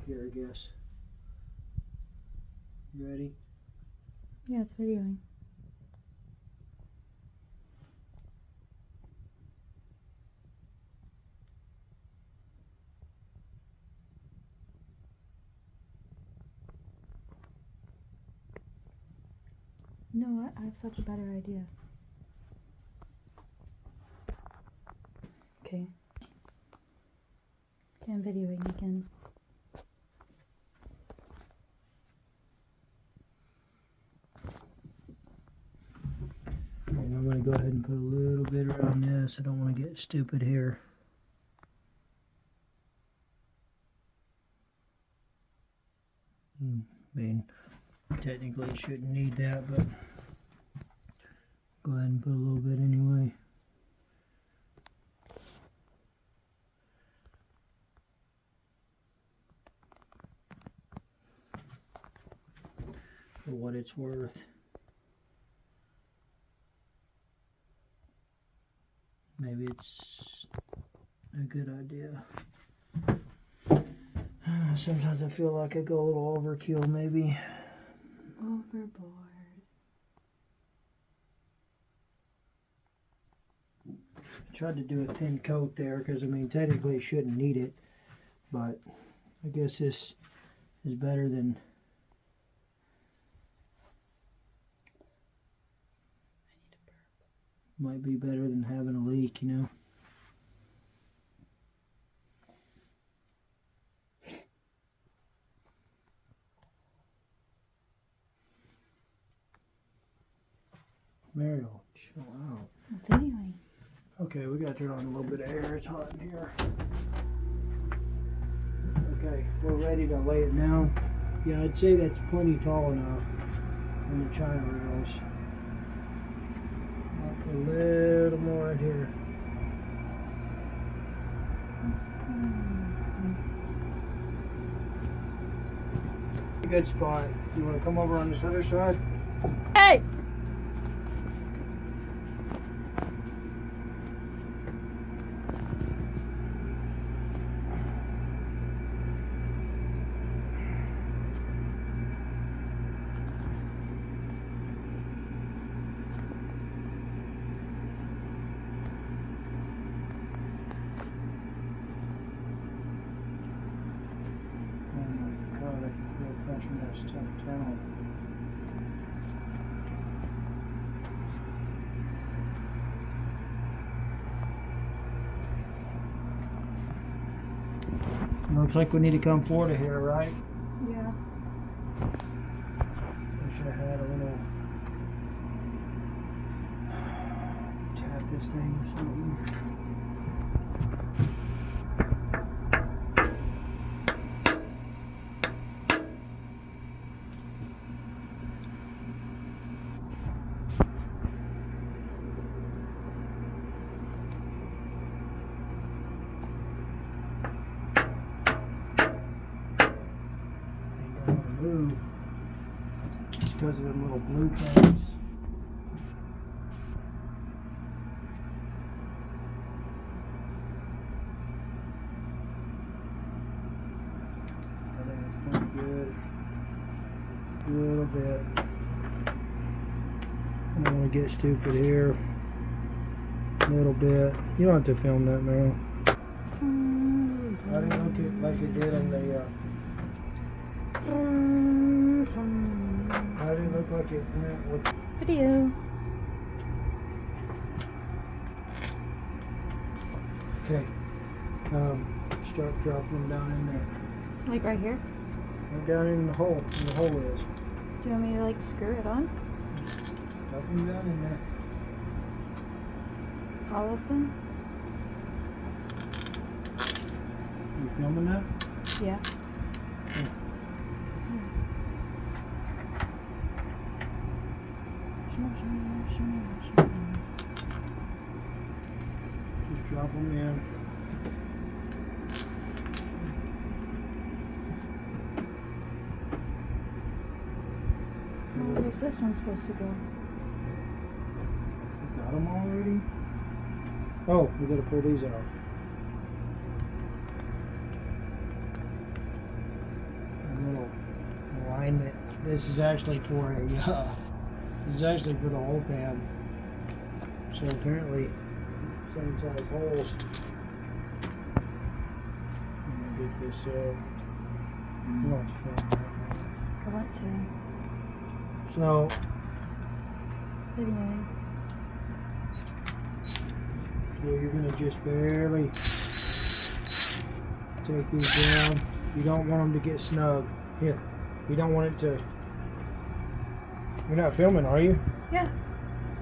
here, I guess. You ready? Yeah, it's videoing. No, I have such a better idea. Okay. Okay, I'm videoing again. And I'm going to go ahead and put a little bit around this. I don't want to get stupid here. I mean, technically you shouldn't need that, but go ahead and put a little bit anyway. For what it's worth. Maybe it's a good idea. Sometimes I feel like I go a little overkill, maybe. Overboard. I tried to do a thin coat there because, I mean, technically you shouldn't need it, but I guess this is better than... Might be better than having a leak, you know. Mariel, chill out. I'm videoing. Okay, we gotta turn on a little bit of air. It's hot in here. Okay, we're ready to lay it down. Yeah, I'd say that's plenty tall enough on the china rails. I'll put a little more right here. Good spot. You want to come over on this other side? Hey! Oh my god, I can feel punching that stuff down. Looks like we need to come forward here, right? Yeah. Wish I had a little tap this thing or something. Ain't gonna move. It's because of them little blueprints. I think it's pretty good. A little bit. I don't want to get stupid here. A little bit. You don't have to film that now. I didn't look it like it did on the. How did it look like it went with? Video. Okay. Start dropping them down in there. Like right here? Right down in the hole. Where the hole is. Do you want me to like screw it on? Drop them down in there. All of them? You filming that? Yeah. Yeah. Just drop them in. Where's this one supposed to go? You got them already? Oh, we gotta pull these out. alignment. This is actually for a this is actually for the whole pad. So apparently same size holes. I'm gonna get this up. You don't have to film that. I want to. So Video. you're gonna just barely take these down. You don't want them to get snug. Here, you don't want it to. You're not filming, are you? Yeah.